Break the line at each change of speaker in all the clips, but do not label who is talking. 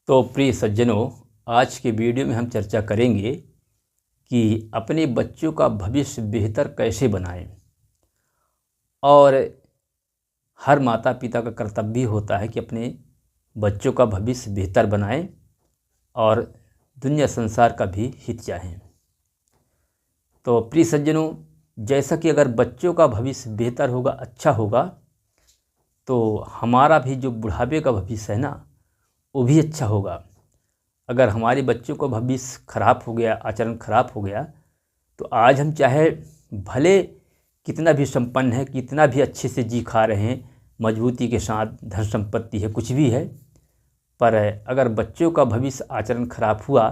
तो प्रिय सज्जनों, आज के वीडियो में हम चर्चा करेंगे कि अपने बच्चों का भविष्य बेहतर कैसे बनाएं। और हर माता पिता का कर्तव्य होता है कि अपने बच्चों का भविष्य बेहतर बनाएं और दुनिया संसार का भी हित चाहें। तो प्रिय सज्जनों, जैसा कि अगर बच्चों का भविष्य बेहतर होगा, अच्छा होगा, तो हमारा भी जो बुढ़ापे का भविष्य है ना, वो भी अच्छा होगा। अगर हमारे बच्चों का भविष्य खराब हो गया, आचरण खराब हो गया, तो आज हम चाहे भले कितना भी संपन्न है, कितना भी अच्छे से जी खा रहे हैं, मजबूती के साथ धन संपत्ति है, कुछ भी है, पर अगर बच्चों का भविष्य आचरण खराब हुआ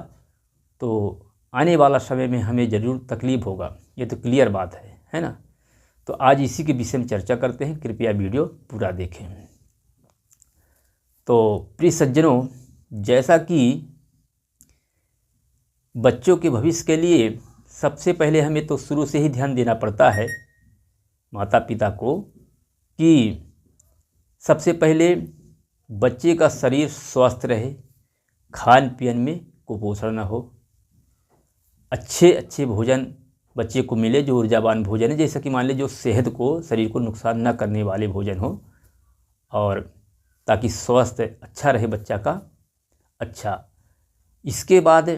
तो आने वाला समय में हमें ज़रूर तकलीफ़ होगा। ये तो क्लियर बात है ना। तो आज इसी के विषय में चर्चा करते हैं, कृपया वीडियो पूरा देखें। तो प्रिय सज्जनों, जैसा कि बच्चों के भविष्य के लिए सबसे पहले हमें तो शुरू से ही ध्यान देना पड़ता है माता पिता को कि सबसे पहले बच्चे का शरीर स्वस्थ रहे, खान पीन में कुपोषण न हो, अच्छे भोजन बच्चे को मिले जो ऊर्जावान भोजन है, जैसा कि मान लीजिए जो सेहत को, शरीर को नुकसान न करने वाले भोजन हो, और ताकि स्वास्थ्य अच्छा रहे बच्चा का। अच्छा, इसके बाद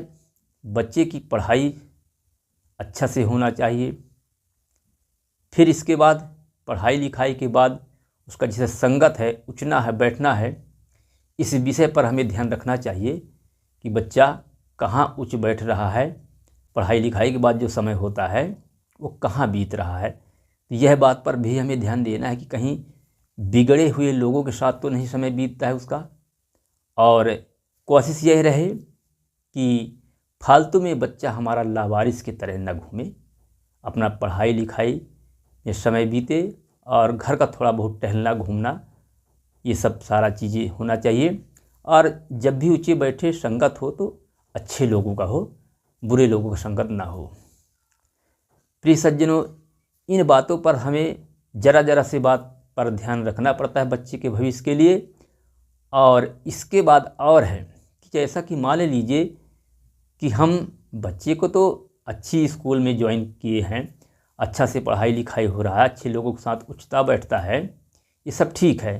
बच्चे की पढ़ाई अच्छा से होना चाहिए। फिर इसके बाद पढ़ाई लिखाई के बाद उसका जैसे संगत है, उठना है, बैठना है, इस विषय पर हमें ध्यान रखना चाहिए कि बच्चा कहाँ उठ बैठ रहा है, पढ़ाई लिखाई के बाद जो समय होता है वो कहाँ बीत रहा है। तो यह बात पर भी हमें ध्यान देना है कि कहीं बिगड़े हुए लोगों के साथ तो नहीं समय बीतता है उसका। और कोशिश यह रहे कि फालतू में बच्चा हमारा लावारिस की तरह न घूमे, अपना पढ़ाई लिखाई में समय बीते और घर का थोड़ा बहुत टहलना घूमना, ये सब सारा चीज़ें होना चाहिए। और जब भी ऊँचे बैठे संगत हो तो अच्छे लोगों का हो, बुरे लोगों का संगत ना हो। प्रिय सज्जनों, इन बातों पर हमें ज़रा से बात पर ध्यान रखना पड़ता है बच्चे के भविष्य के लिए। और इसके बाद और है कि जैसा कि मान लीजिए कि हम बच्चे को तो अच्छी स्कूल में ज्वाइन किए हैं, अच्छा से पढ़ाई लिखाई हो रहा है, अच्छे लोगों के साथ उठता बैठता है, ये सब ठीक है।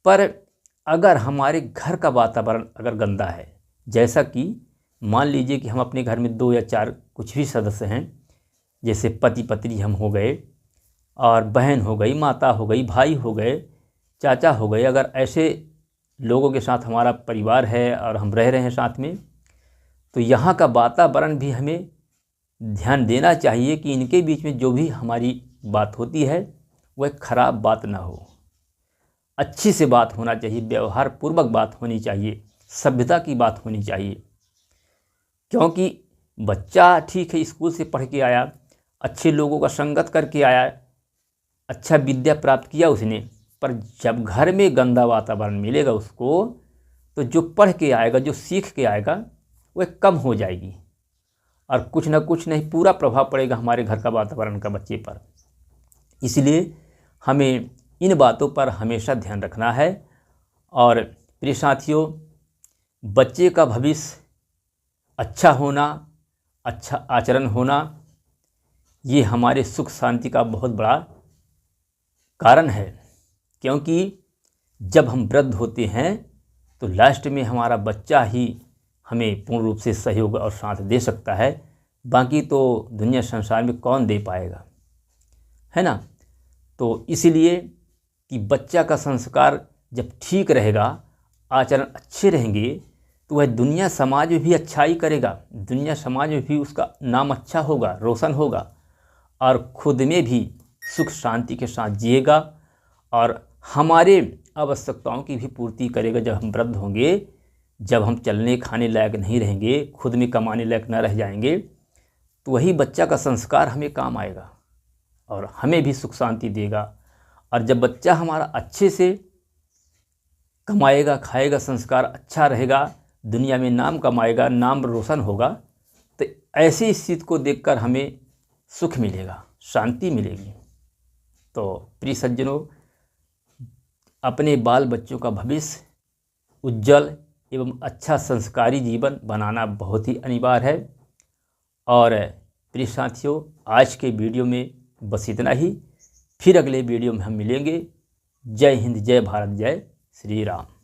पर अगर हमारे घर का वातावरण अगर गंदा है, जैसा कि मान लीजिए कि हम अपने घर में 2 या 4 कुछ भी सदस्य हैं, जैसे पति पत्नी हम हो गए, और बहन हो गई, माता हो गई, भाई हो गए, चाचा हो गए, अगर ऐसे लोगों के साथ हमारा परिवार है और हम रह रहे हैं साथ में, तो यहाँ का वातावरण भी हमें ध्यान देना चाहिए कि इनके बीच में जो भी हमारी बात होती है वह खराब बात ना हो, अच्छी से बात होना चाहिए, व्यवहार पूर्वक बात होनी चाहिए, सभ्यता की बात होनी चाहिए। क्योंकि बच्चा ठीक है, स्कूल से पढ़ के आया, अच्छे लोगों का संगत करके आया, अच्छा विद्या प्राप्त किया उसने, पर जब घर में गंदा वातावरण मिलेगा उसको, तो जो पढ़ के आएगा, जो सीख के आएगा, वह कम हो जाएगी और कुछ ना कुछ नहीं पूरा प्रभाव पड़ेगा हमारे घर का वातावरण का बच्चे पर। इसलिए हमें इन बातों पर हमेशा ध्यान रखना है। और प्रिय साथियों, बच्चे का भविष्य अच्छा होना, अच्छा आचरण होना, ये हमारे सुख शांति का बहुत बड़ा कारण है। क्योंकि जब हम वृद्ध होते हैं तो लास्ट में हमारा बच्चा ही हमें पूर्ण रूप से सहयोग और साथ दे सकता है, बाकी तो दुनिया संसार में कौन दे पाएगा, है ना। तो इसीलिए कि बच्चा का संस्कार जब ठीक रहेगा, आचरण अच्छे रहेंगे, तो वह दुनिया समाज में भी अच्छाई करेगा, दुनिया समाज में भी उसका नाम अच्छा होगा, रोशन होगा, और खुद में भी सुख शांति के साथ जिएगा और हमारे आवश्यकताओं की भी पूर्ति करेगा। जब हम वृद्ध होंगे, जब हम चलने खाने लायक नहीं रहेंगे, खुद में कमाने लायक न रह जाएंगे, तो वही बच्चा का संस्कार हमें काम आएगा और हमें भी सुख शांति देगा। और जब बच्चा हमारा अच्छे से कमाएगा, खाएगा, संस्कार अच्छा रहेगा, दुनिया में नाम कमाएगा, नाम रोशन होगा, तो ऐसी स्थिति को देखकर हमें सुख मिलेगा, शांति मिलेगी। तो प्रिय सज्जनों, अपने बाल बच्चों का भविष्य उज्जवल एवं अच्छा संस्कारी जीवन बनाना बहुत ही अनिवार्य है। और प्रिय साथियों, आज के वीडियो में बस इतना ही। फिर अगले वीडियो में हम मिलेंगे। जय हिंद, जय भारत, जय श्री राम।